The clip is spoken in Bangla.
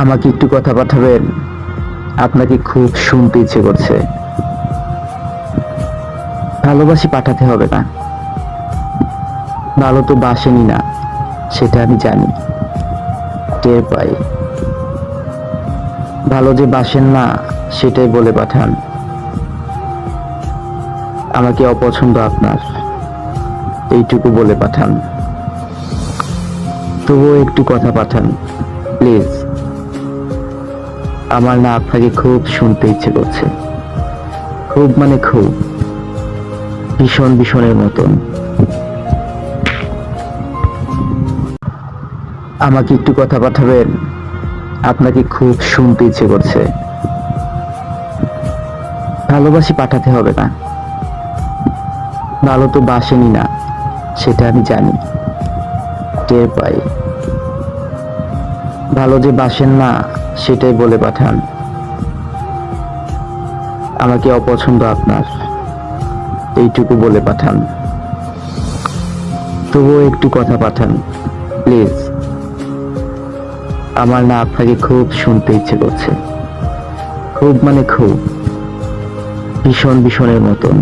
আমাকে একটু কথা পাঠাবেন? আপনাকে খুব শুনতে ইচ্ছে করছে। ভালোবাসি পাঠাতে হবে না। ভালো তো বাসেনি না, সেটা আমি জানি, টের পাই। ভালো যে বাসেন না সেটাই বলে পাঠান। আমাকে অপছন্দ আপনার, এইটুকু বলে পাঠান। তবুও একটু কথা পাঠান প্লিজ। আমার না আপনাকে খুব শুনতে ইচ্ছে করছে, খুব মানে খুব, ভীষণ ভীষণের মতন। আমাকে একটু কথা পাঠাবেন? আপনাকে খুব শুনতে ইচ্ছে করছে। ভালোবাসি পাঠাতে হবে না। ভালো তো বাসেনি না, সেটা আমি জানি, টের পাই। ভালো যে বাসেন না সেটাই বলে পাঠান। আমাকে অপছন্দ আপনার, এইটুকু বলে পাঠান। তবুও একটু কথা পাঠান প্লিজ। আমার না আপনাকে খুব শুনতে ইচ্ছে করছে, খুব মানে খুব, ভীষণ ভীষণের মতন।